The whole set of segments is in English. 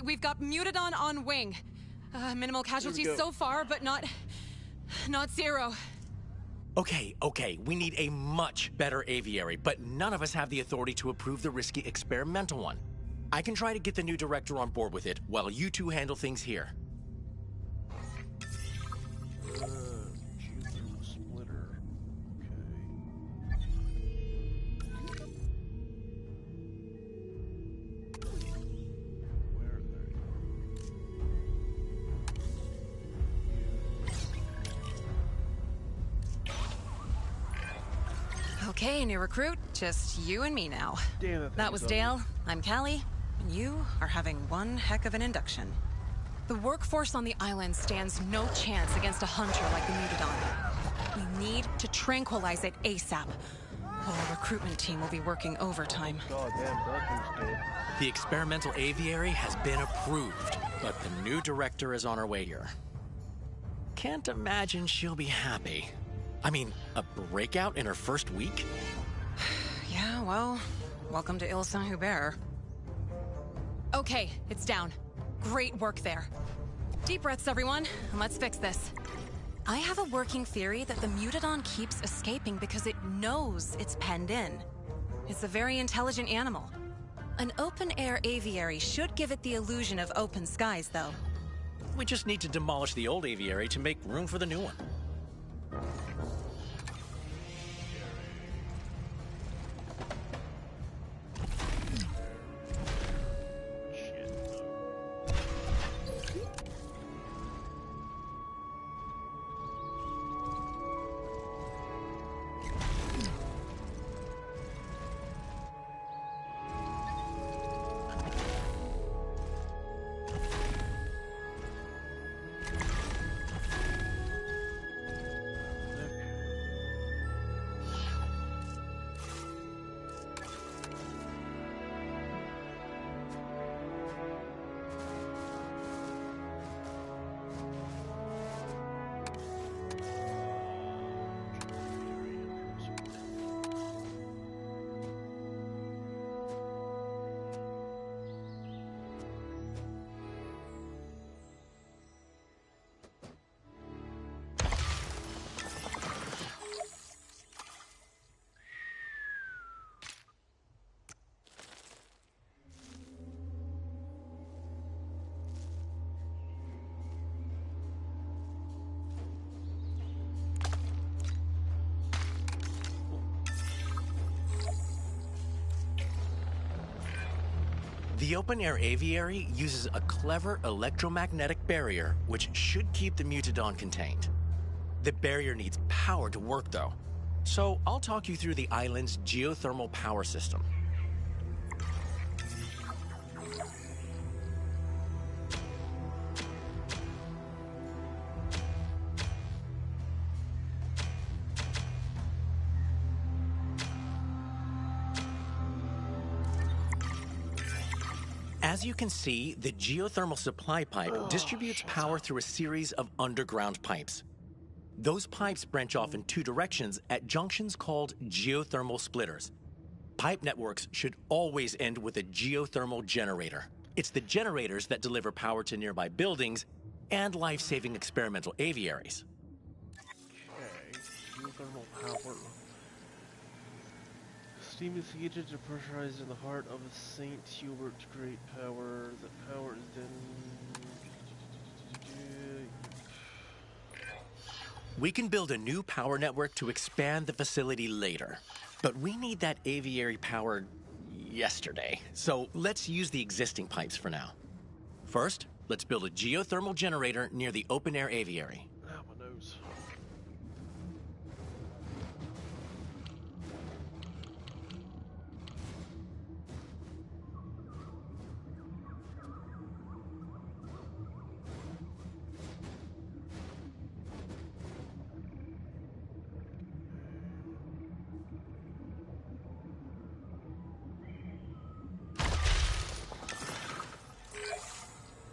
We've got Mutadon on wing. Minimal casualties so far, but not zero. Okay, we need a much better aviary, but none of us have the authority to approve the risky experimental one. I can try to get the new director on board with it, while you two handle things here. Splitter. Okay, new recruit. Just you and me now. Damn it. That was Dale. I'm Callie. And you are having one heck of an induction. The workforce on the island stands no chance against a hunter like the Mutadon. We need to tranquilize it ASAP. Our recruitment team will be working overtime. Goddamn, Duncan's dead. The experimental aviary has been approved, but the new director is on her way here. Can't imagine she'll be happy. I mean, a breakout in her first week? Yeah, well, welcome to Ile Saint-Hubert. Okay, it's down. Great work there. Deep breaths, everyone, and let's fix this. I have a working theory that the Mutadon keeps escaping because it knows it's penned in. It's a very intelligent animal. An open-air aviary should give it the illusion of open skies, though. We just need to demolish the old aviary to make room for the new one. The open-air aviary uses a clever electromagnetic barrier, which should keep the Mutadon contained. The barrier needs power to work, though. So I'll talk you through the island's geothermal power system. As you can see, the geothermal supply pipe distributes power through a series of underground pipes. Those pipes branch off in two directions at junctions called geothermal splitters. Pipe networks should always end with a geothermal generator. It's the generators that deliver power to nearby buildings and life-saving experimental aviaries. Okay, geothermal power. Steam is heated and pressurized in the heart of St. Hubert's great power. The power is then... We can build a new power network to expand the facility later, but we need that aviary power yesterday. So let's use the existing pipes for now. First, let's build a geothermal generator near the open-air aviary. Ah, my nose.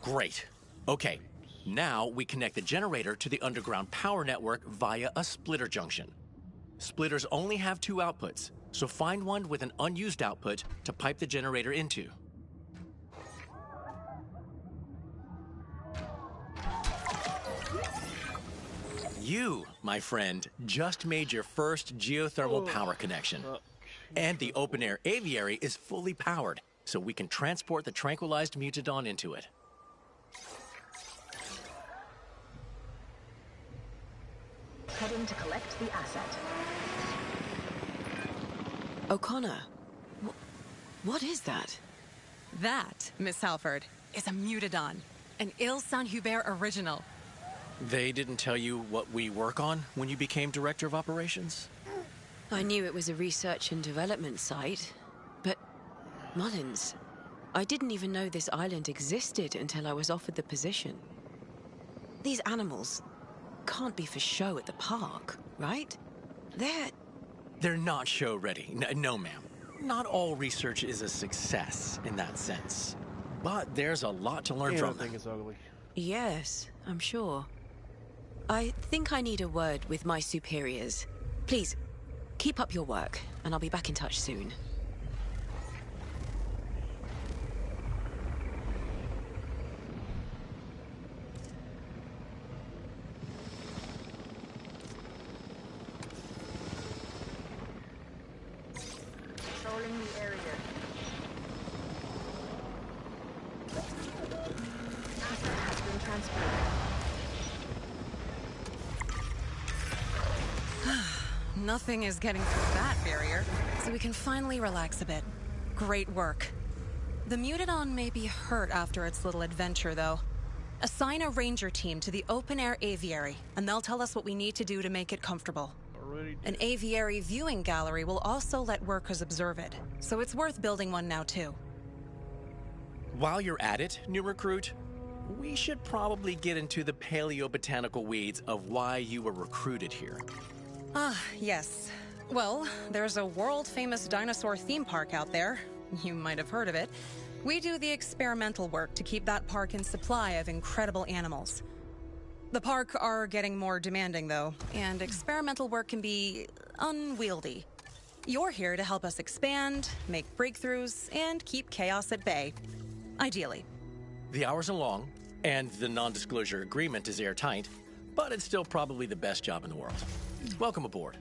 Great. Okay, now we connect the generator to the underground power network via a splitter junction. Splitters only have two outputs, so find one with an unused output to pipe the generator into. You, my friend, just made your first geothermal power connection. And the open-air aviary is fully powered, so we can transport the tranquilized mutadon into it. Heading to collect the asset. O'Connor, what is that? That, Miss Halford, is a mutadon, an Il Saint-Hubert original. They didn't tell you what we work on when you became Director of Operations? I knew it was a research and development site, but Mullins, I didn't even know this island existed until I was offered the position. These animals can't be for show at the park, right? They're not show ready. No, ma'am. Not all research is a success in that sense. But there's a lot to learn from them. Everything is ugly. Yes, I'm sure. I think I need a word with my superiors. Please, keep up your work, and I'll be back in touch soon. Controlling the area. Asset has been transported. Nothing is getting through that barrier, so we can finally relax a bit. Great work. The mutadon may be hurt after its little adventure, though. Assign a ranger team to the open-air aviary, and they'll tell us what we need to do to make it comfortable. Already An aviary viewing gallery will also let workers observe it, so it's worth building one now, too. While you're at it, new recruit, we should probably get into the paleobotanical weeds of why you were recruited here. Yes. Well, there's a world-famous dinosaur theme park out there. You might have heard of it. We do the experimental work to keep that park in supply of incredible animals. The park are getting more demanding, though, and experimental work can be unwieldy. You're here to help us expand, make breakthroughs, and keep chaos at bay. Ideally. The hours are long, and the non-disclosure agreement is airtight, but it's still probably the best job in the world. Welcome aboard.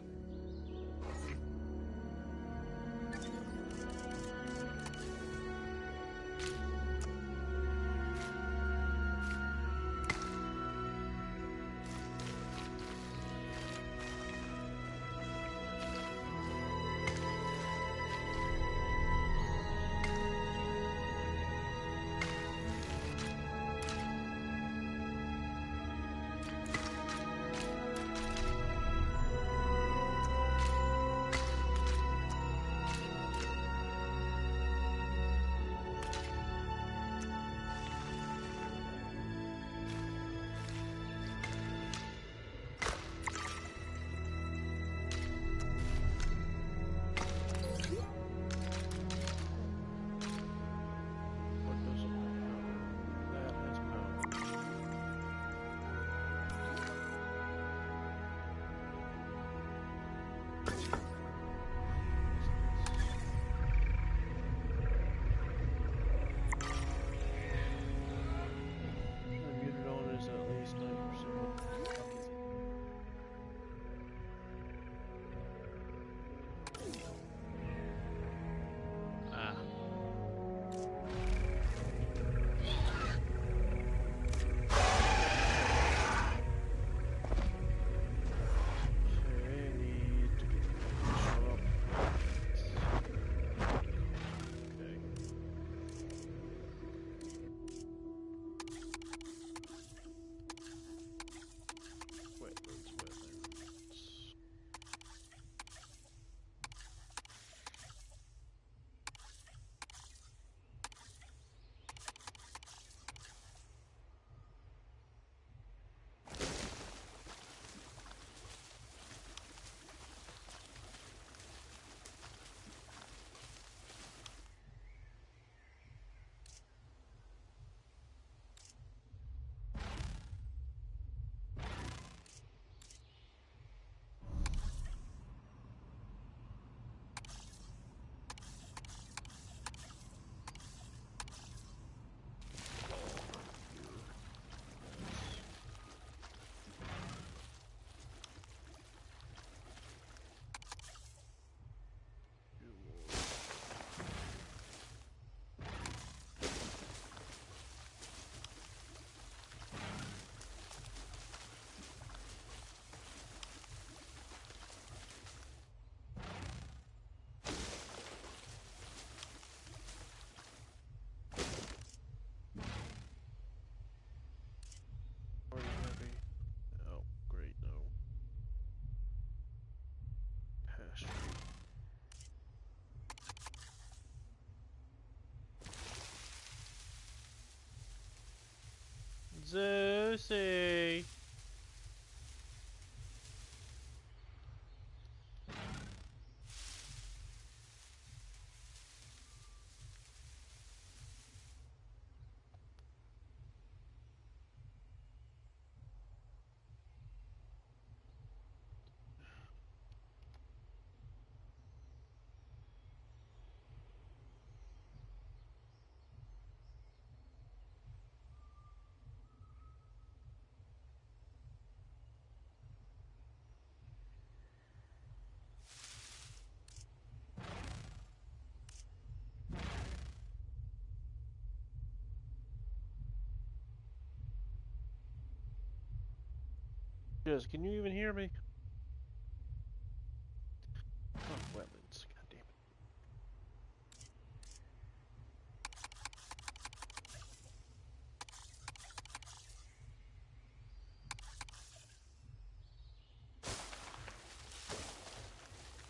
Zeusy. Just, can you even hear me? Oh, wetlands. God damn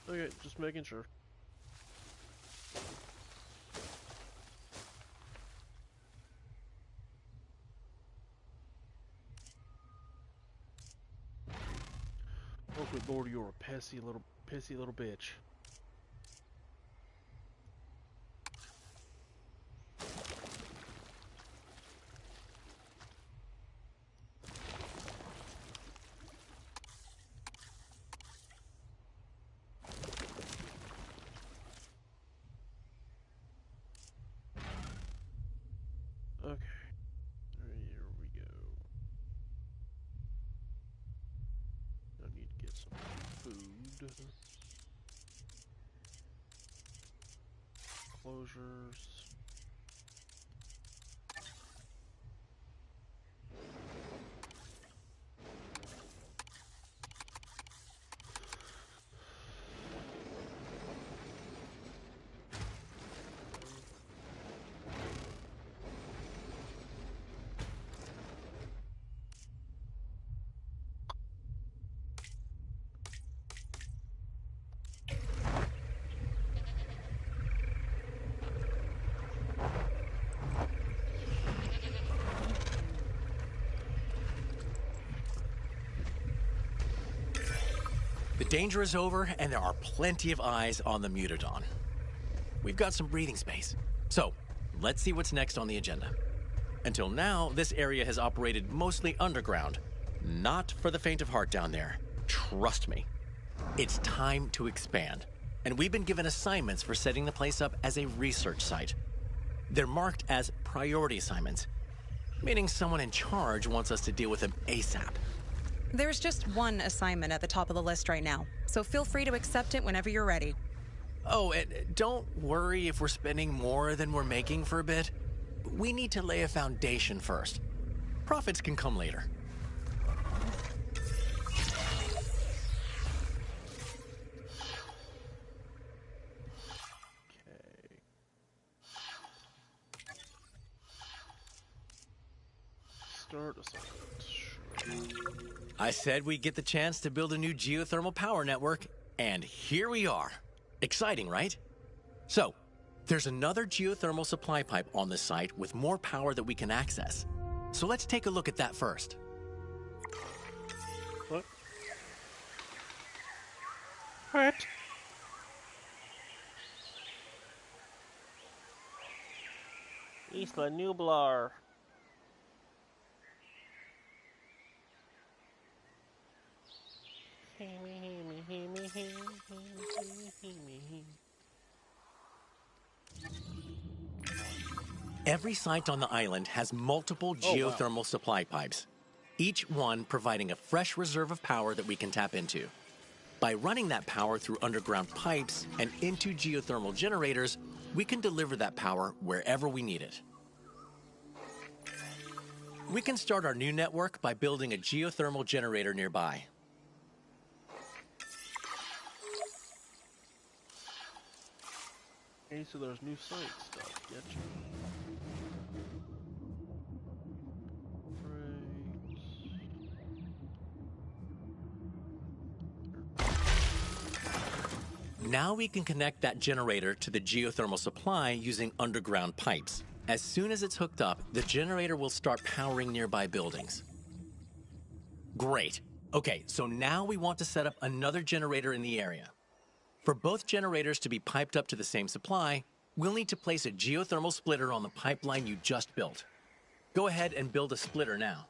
it. Okay, just making sure. Oh, good lord, you're a pissy little bitch. Okay, here we go. I need to get some food. Closures. The danger is over, and there are plenty of eyes on the Mutadon. We've got some breathing space. So, let's see what's next on the agenda. Until now, this area has operated mostly underground. Not for the faint of heart down there. Trust me. It's time to expand. And we've been given assignments for setting the place up as a research site. They're marked as priority assignments, meaning someone in charge wants us to deal with them ASAP. There's just one assignment at the top of the list right now, so feel free to accept it whenever you're ready. Oh, and don't worry if we're spending more than we're making for a bit. We need to lay a foundation first. Profits can come later. Okay. Start assignment. I said we'd get the chance to build a new geothermal power network, and here we are. Exciting, right? So, there's another geothermal supply pipe on this site with more power that we can access. So let's take a look at that first. What? What? Isla Nublar. Every site on the island has multiple geothermal supply pipes, each one providing a fresh reserve of power that we can tap into. By running that power through underground pipes and into geothermal generators, we can deliver that power wherever we need it. We can start our new network by building a geothermal generator nearby. Okay, so there's new site stuff. Getcha. Now we can connect that generator to the geothermal supply using underground pipes. As soon as it's hooked up, the generator will start powering nearby buildings. Great. Okay, so now we want to set up another generator in the area. For both generators to be piped up to the same supply, we'll need to place a geothermal splitter on the pipeline you just built. Go ahead and build a splitter now.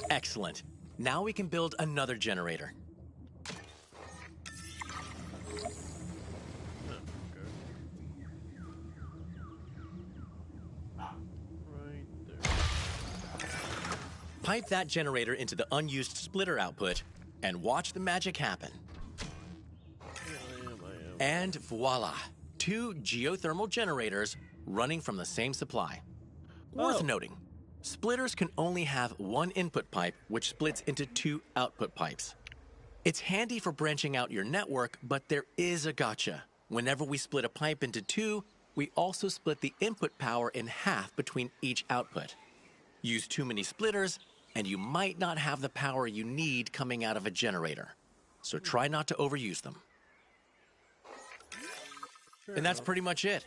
Excellent. Now we can build another generator. Pipe that generator into the unused splitter output and watch the magic happen. And voila, 2 geothermal generators running from the same supply. Worth noting, splitters can only have one input pipe, which splits into 2 output pipes. It's handy for branching out your network, but there is a gotcha. Whenever we split a pipe into 2, we also split the input power in half between each output. Use too many splitters, and you might not have the power you need coming out of a generator. So try not to overuse them. And that's pretty much it.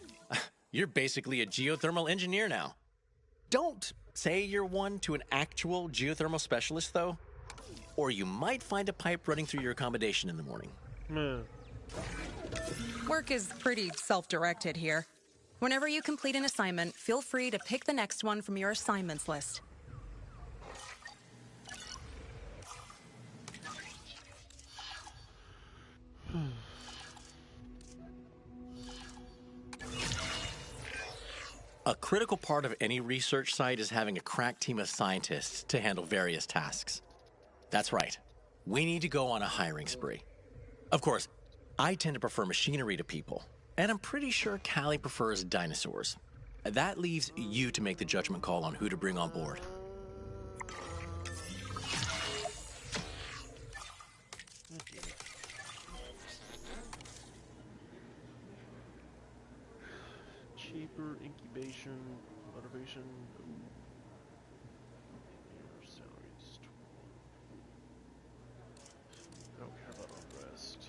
You're basically a geothermal engineer now. Don't say you're one to an actual geothermal specialist, though, or you might find a pipe running through your accommodation in the morning. Work is pretty self-directed here. Whenever you complete an assignment, feel free to pick the next one from your assignments list. A critical part of any research site is having a crack team of scientists to handle various tasks. That's right. We need to go on a hiring spree. Of course, I tend to prefer machinery to people, and I'm pretty sure Callie prefers dinosaurs. That leaves you to make the judgment call on who to bring on board. Cheaper incubation, motivation. Your salary is 12. I don't care about all the rest.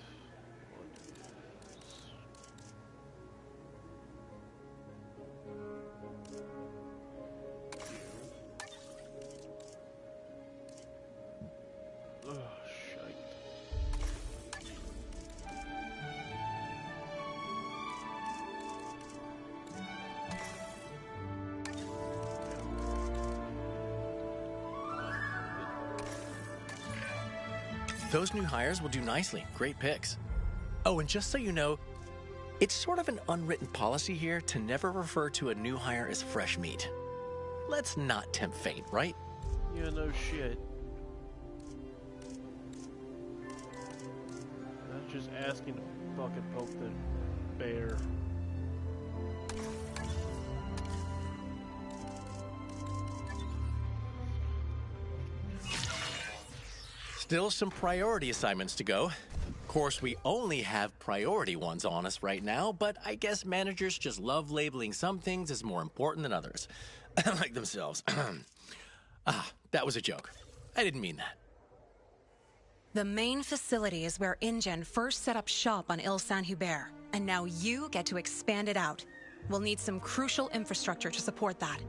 Ugh, shite. Those new hires will do nicely. Great picks. Oh, and just so you know, it's sort of an unwritten policy here to never refer to a new hire as fresh meat. Let's not tempt fate, right? Yeah, no shit. I'm just asking to fucking poke the bear. Still some priority assignments to go. Of course, we only have priority ones on us right now, but I guess managers just love labeling some things as more important than others. Like themselves. That was a joke. I didn't mean that. The main facility is where InGen first set up shop on Ile Saint-Hubert, and now you get to expand it out. We'll need some crucial infrastructure to support that.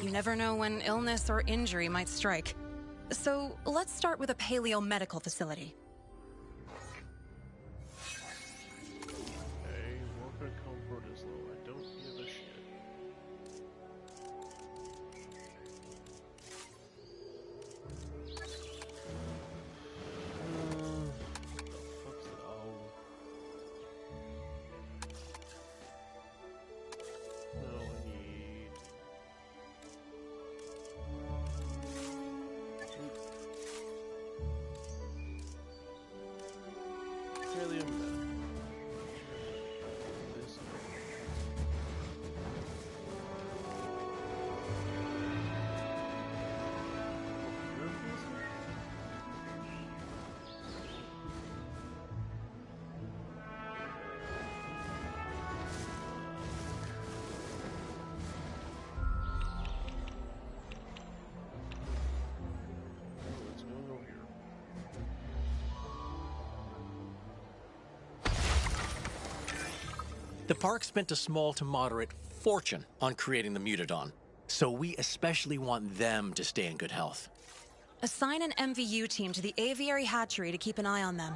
You never know when illness or injury might strike. So let's start with a paleo-medical facility. Okay, worker comfort is low. I don't give a shit. What's it all? No, I need. The park spent a small to moderate fortune on creating the Mutadon, so we especially want them to stay in good health. Assign an MVU team to the aviary hatchery to keep an eye on them.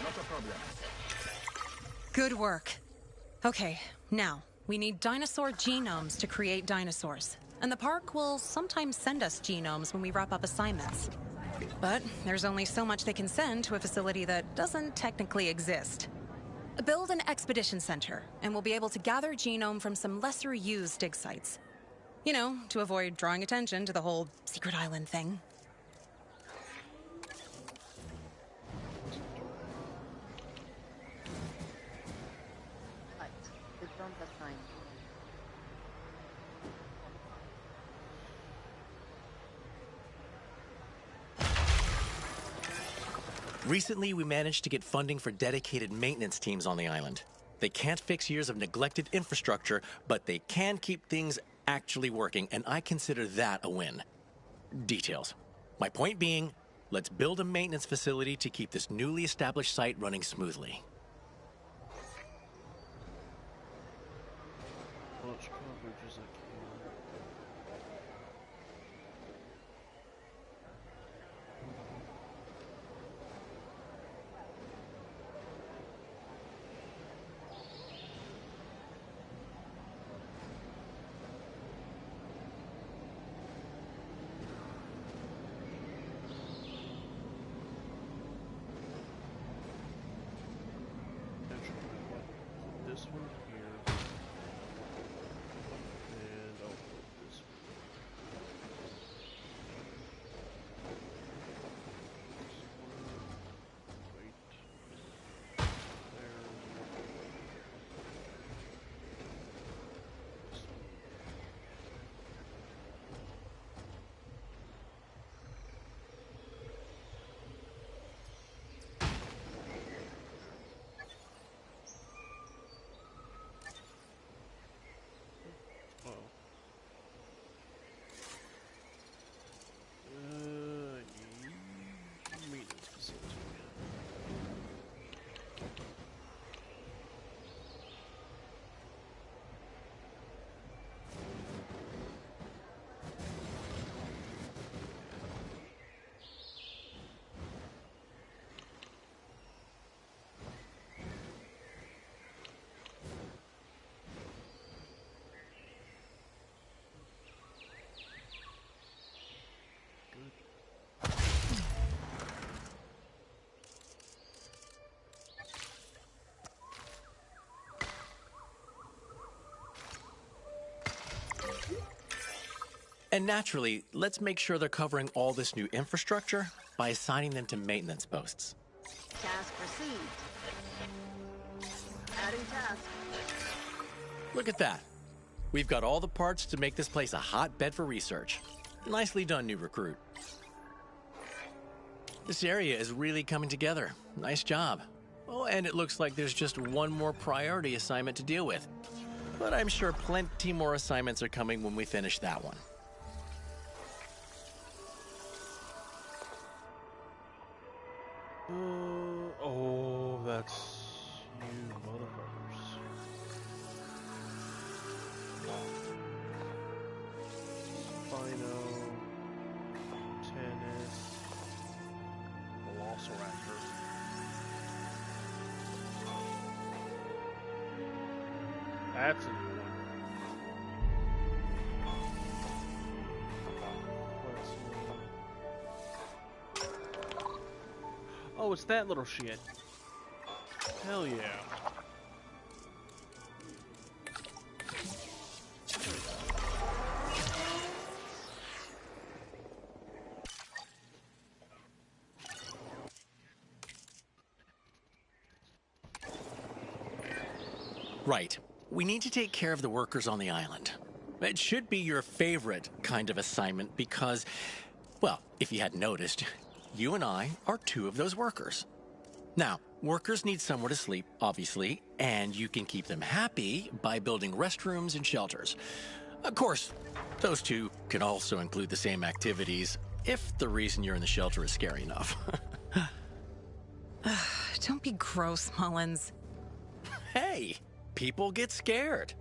Not a problem. Good work. Okay, now, we need dinosaur genomes to create dinosaurs. And the park will sometimes send us genomes when we wrap up assignments. But there's only so much they can send to a facility that doesn't technically exist. Build an expedition center, and we'll be able to gather genome from some lesser-used dig sites. You know, to avoid drawing attention to the whole secret island thing. Right. The front assigned. Recently, we managed to get funding for dedicated maintenance teams on the island. They can't fix years of neglected infrastructure, but they can keep things actually working, and I consider that a win. Details. My point being, let's build a maintenance facility to keep this newly established site running smoothly. Much coverage as I can. This one here, and I'll put this one. Wait. There. This one. Oh. Maintenance facility. And naturally, let's make sure they're covering all this new infrastructure by assigning them to maintenance posts. Task received. Adding task. Look at that. We've got all the parts to make this place a hotbed for research. Nicely done, new recruit. This area is really coming together. Nice job. Oh, and it looks like there's just one more priority assignment to deal with. But I'm sure plenty more assignments are coming when we finish that one. Oh, that's you motherfuckers. Spino, tennis, velociraptor. That's a new one. Oh, it's that little shit. Hell yeah. Right. We need to take care of the workers on the island. It should be your favorite kind of assignment because, well, if you hadn't noticed, you and I are two of those workers. Now, workers need somewhere to sleep, obviously, and you can keep them happy by building restrooms and shelters. Of course, Those two can also include the same activities if the reason you're in the shelter is scary enough. Don't be gross, Mullins. Hey, people get scared.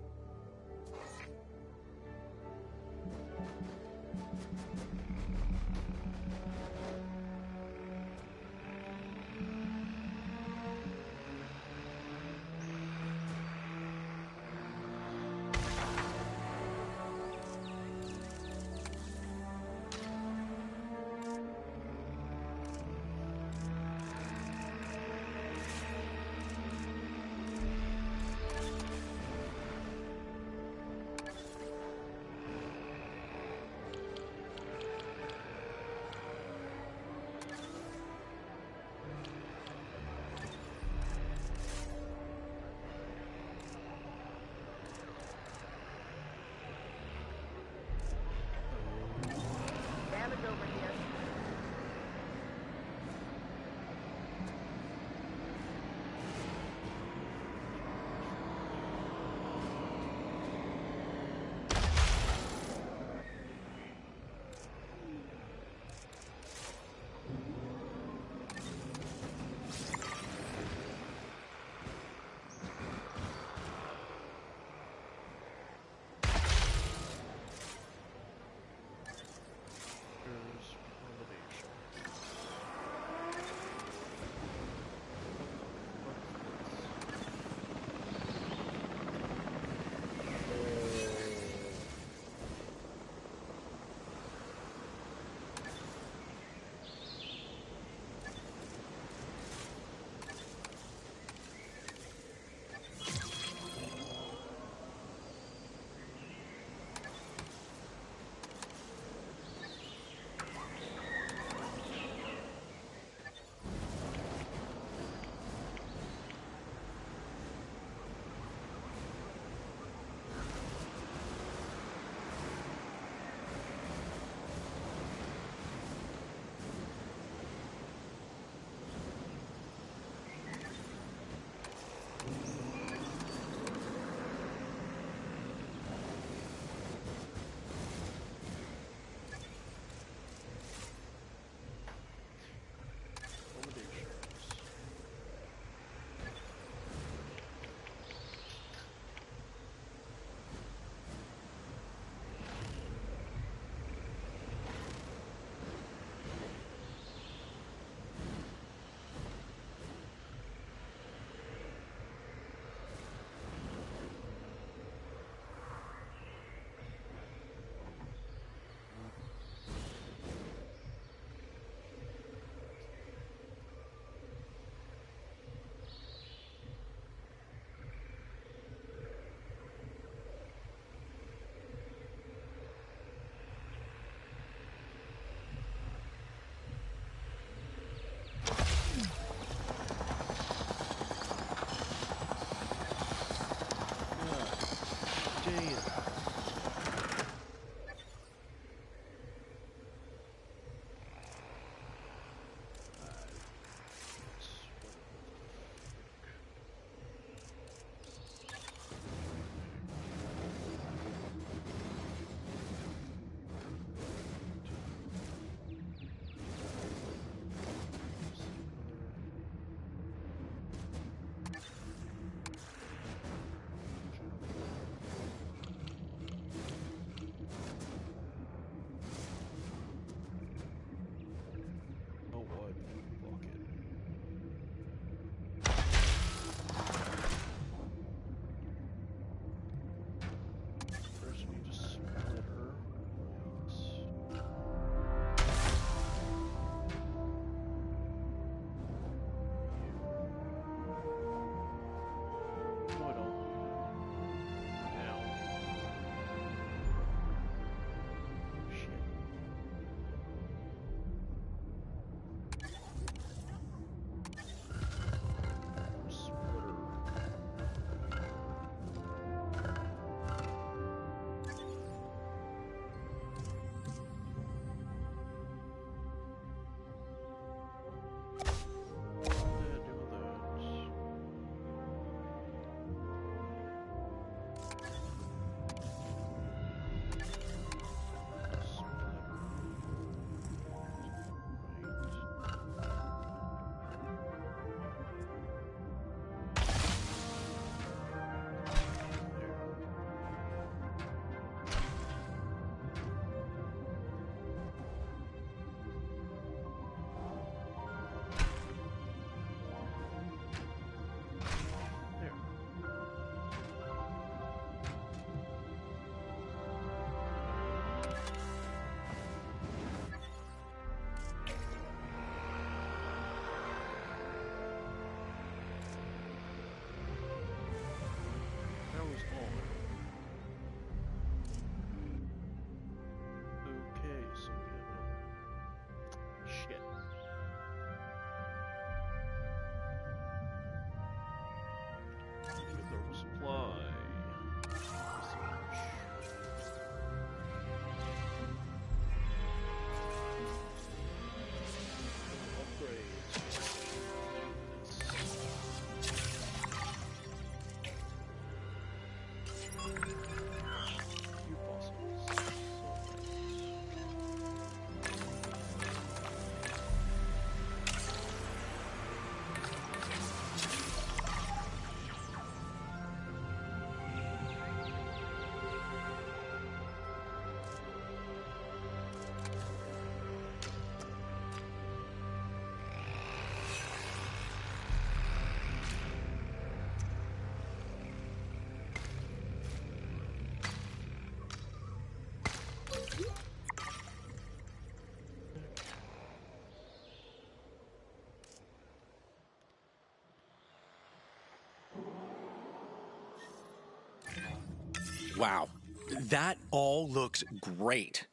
Wow, that all looks great.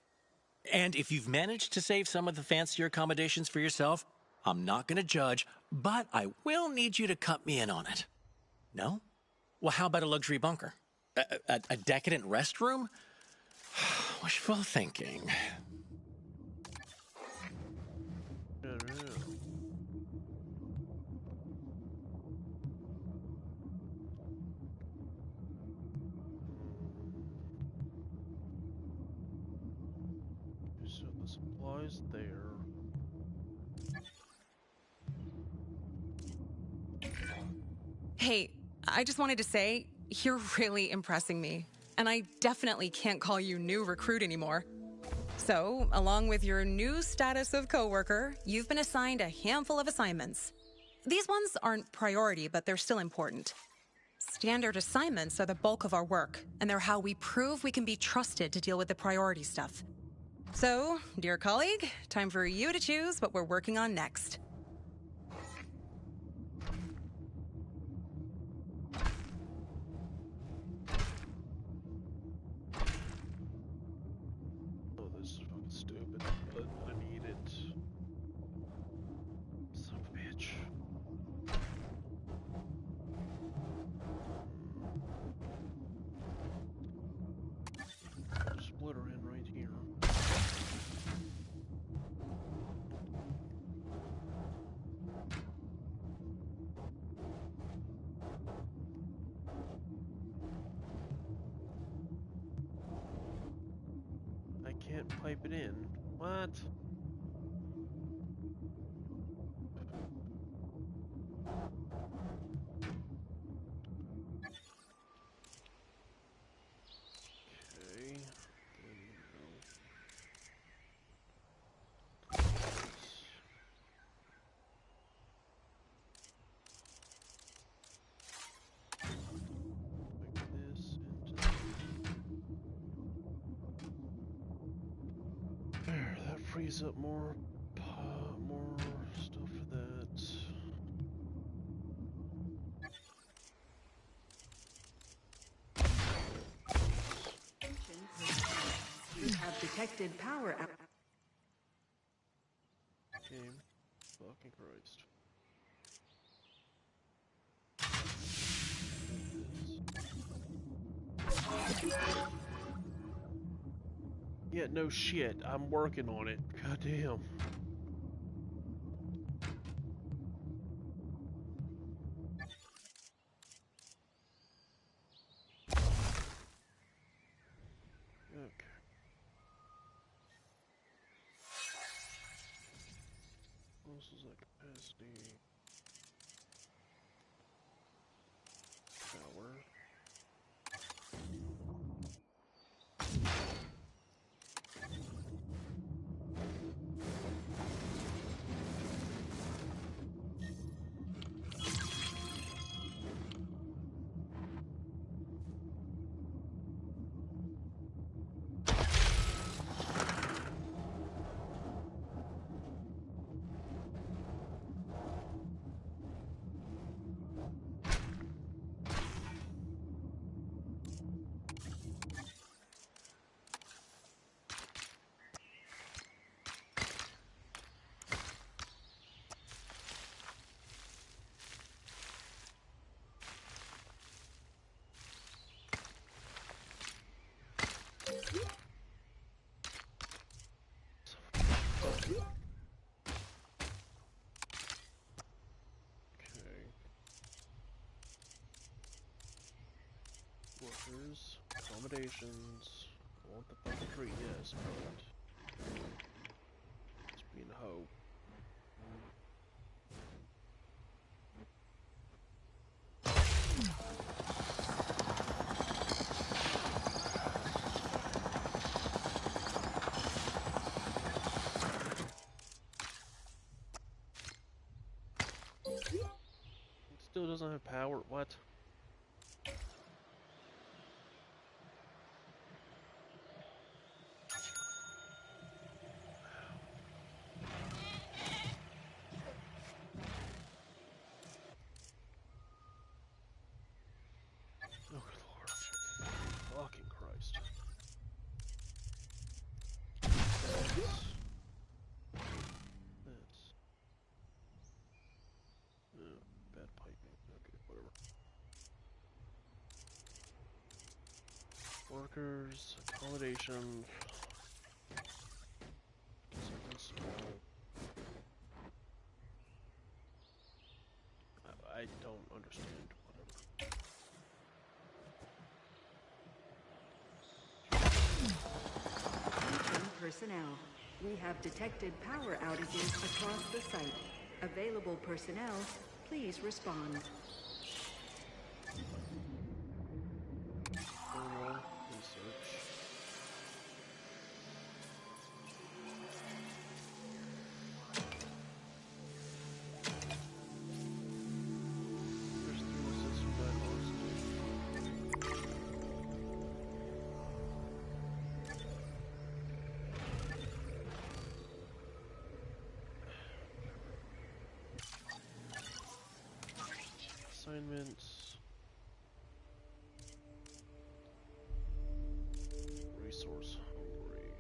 And if you've managed to save some of the fancier accommodations for yourself, I'm not going to judge, but I will need you to cut me in on it. No? Well, how about a luxury bunker? A decadent restroom? Wishful thinking. I don't know. So the supplies there. Hey, I just wanted to say, you're really impressing me. And I definitely can't call you new recruit anymore. So, along with your new status of coworker, you've been assigned a handful of assignments. These ones aren't priority, but they're still important. Standard assignments are the bulk of our work, and they're how we prove we can be trusted to deal with the priority stuff. So, dear colleague, time for you to choose what we're working on next. Oh, this is fucking stupid, but I need it. Son of a bitch. Splitter in right here. I can't pipe it in. What? Okay. Like this into there. That frees up more stuff for that. You have detected power out. Game. Fucking Christ. Yeah, no shit. I'm working on it. God damn. Okay. This is like capacity. Power. Okay. Workers, accommodations. I want the fucking tree, yes, but it's being a hoe. It still doesn't have power. What? Oh, good lord. Fucking That's bad piping. Okay, whatever. Workers, accommodation. Something small. I don't understand. Whatever. Attention personnel. We have detected power outages across the site. Available personnel, please respond. Thermal research. There's 306 from that assignments. Resource hungry.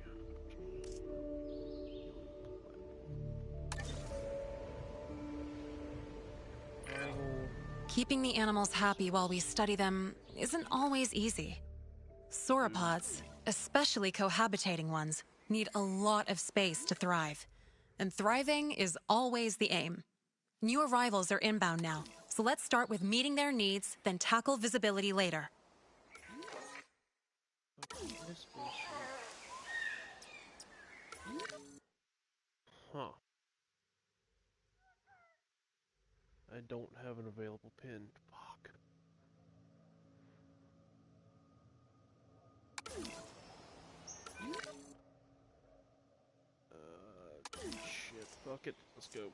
Rival. Keeping the animals happy while we study them isn't always easy. Sauropods, especially cohabitating ones, need a lot of space to thrive. And thriving is always the aim. New arrivals are inbound now, so let's start with meeting their needs, then tackle visibility later. This bullshit. Huh. I don't have an available pin. Fuck. Shit. Fuck it. Let's go.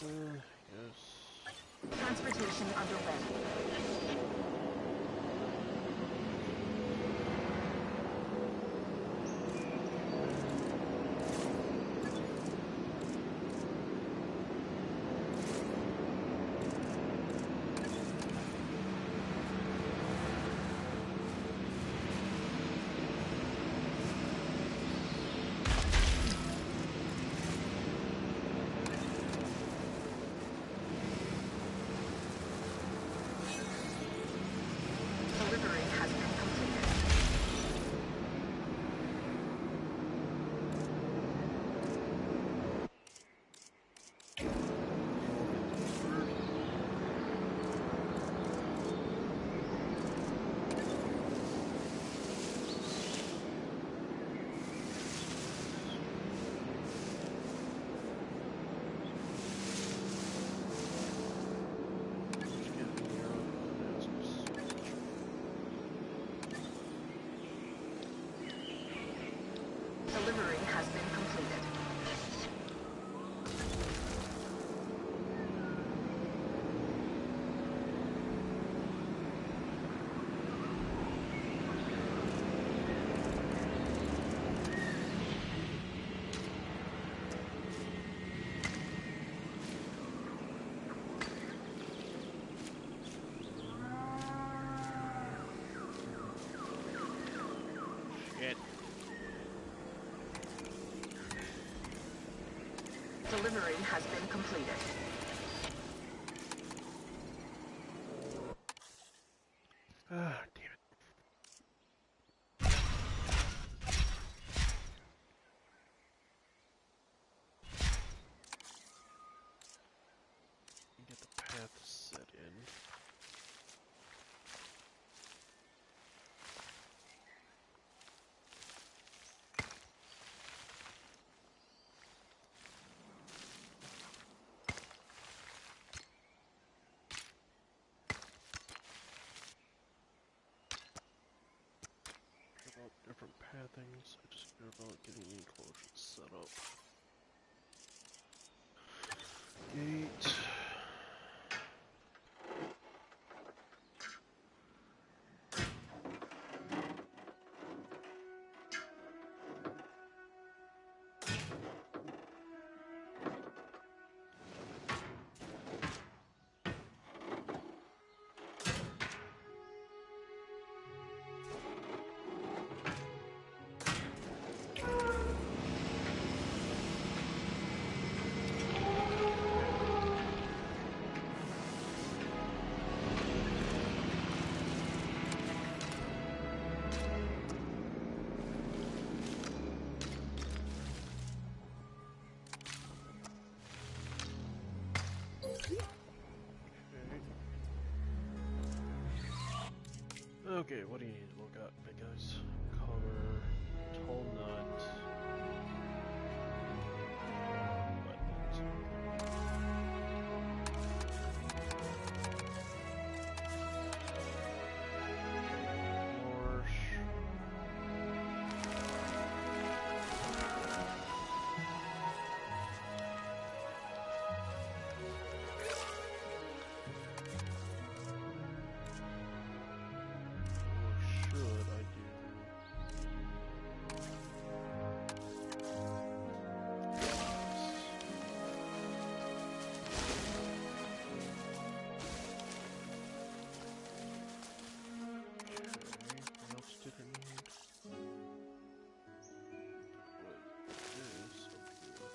Yes. Transportation underway. Delivery has been completed. Delivery has been completed. Shit. Delivery has been completed. Ah, damn it. Get the path set in. About different pathings, I just care about getting the enclosure set up. Gate. Okay, what do you need to look at, big guys? Color, tall nut, buttons. Marsh. Or should I do? Okay, what else did I need? What is up here?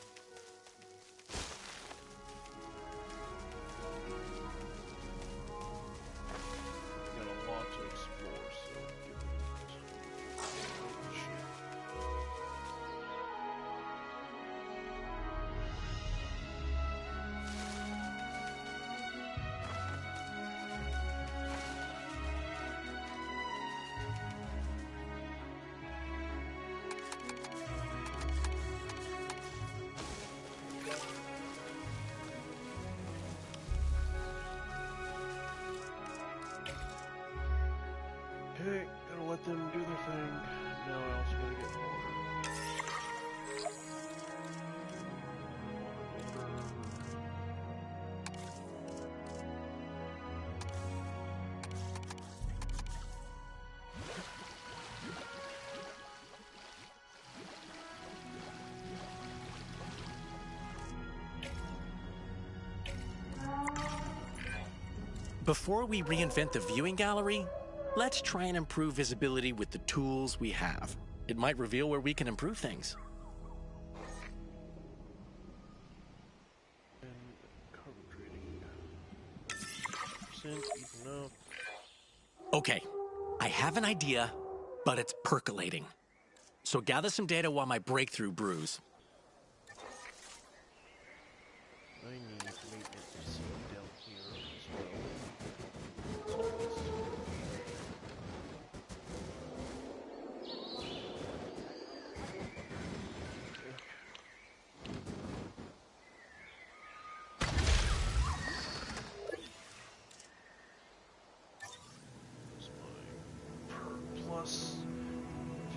Got a lot to explore, so give me a minute. Oh, shit. Okay, gotta let them do their thing. Now I also gotta get water. Water. Before we reinvent the viewing gallery, let's try and improve visibility with the tools we have. It might reveal where we can improve things. And carbon trading. Even up. Okay, I have an idea, but it's percolating. So gather some data while my breakthrough brews. I need maintenance down here as well. Plus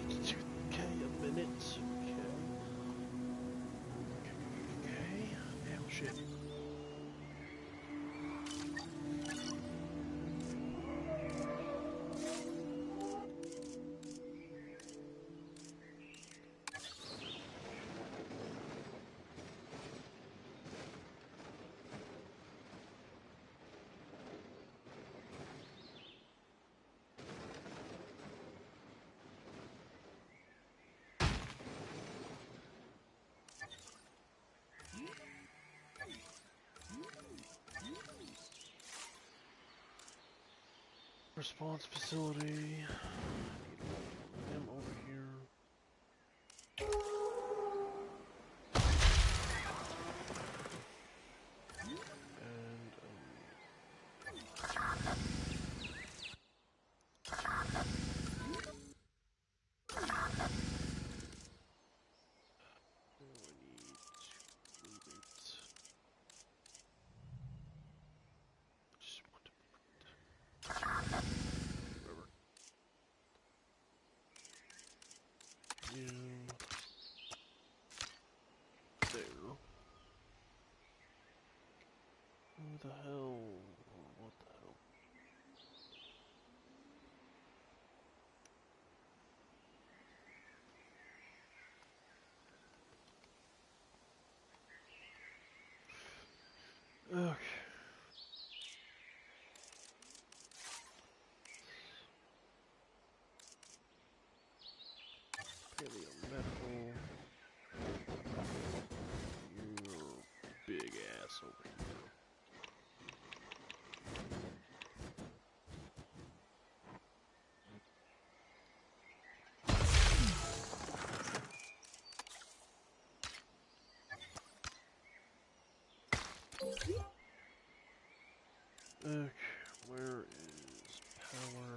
52k a minute. Okay. Oh shit. Response facility. Him over here. Who the hell? What the hell? Okay. Paleo-medical. Your big ass over here. Okay, where is power?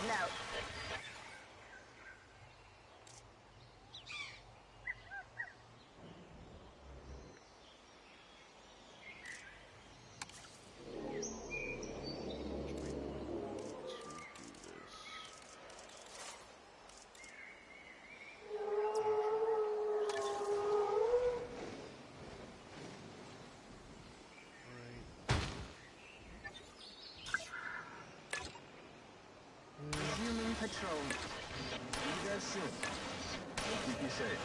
Now, resuming patrol. See you guys soon. Keep you safe.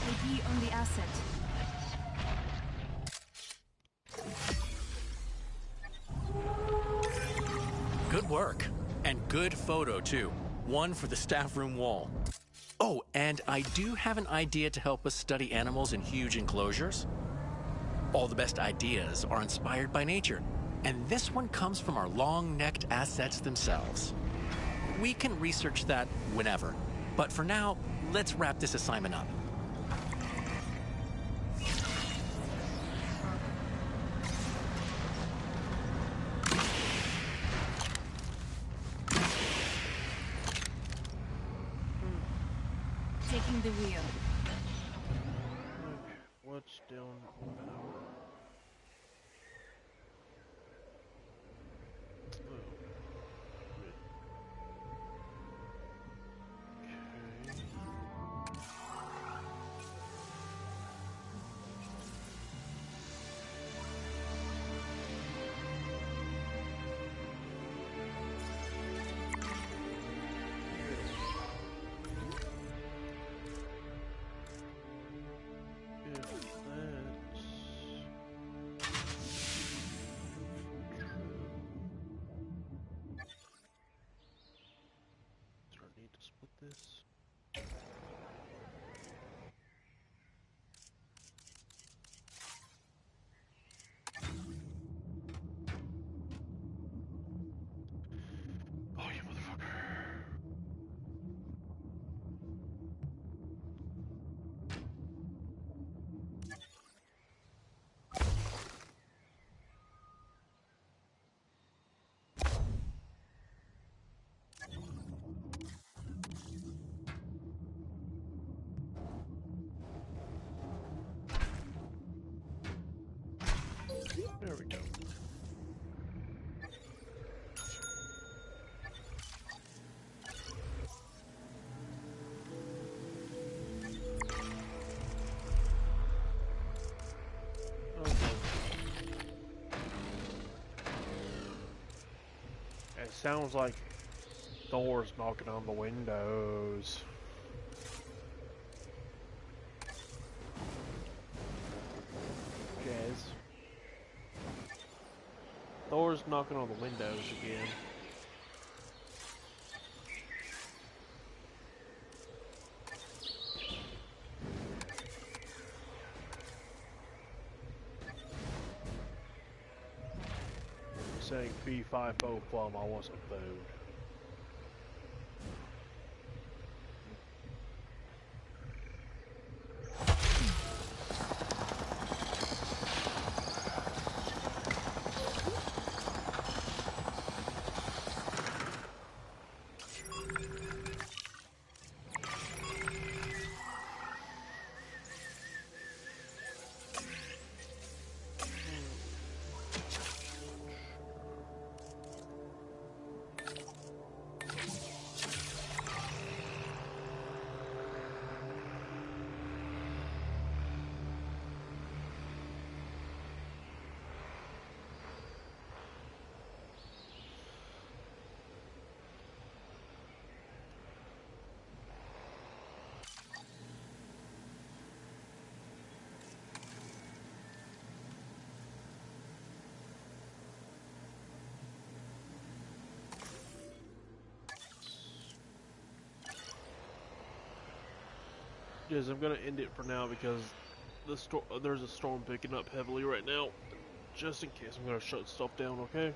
ID on the asset. Good work. And good photo, too. One for the staff room wall. Oh, and I do have an idea to help us study animals in huge enclosures. All the best ideas are inspired by nature, and this one comes from our long-necked assets themselves. We can research that whenever, but for now, let's wrap this assignment up. Taking the wheel. Okay, what's down now? Oh. Good. Okay. Do I need to split this? Oh, you motherfucker. There we go. Okay. It sounds like Thor's knocking on the windows. Jazz. Thor's knocking on the windows again. Saying B5O plum, I want some food. Yes, I'm gonna end it for now because there's a storm picking up heavily right now. Just in case, I'm gonna shut stuff down, okay?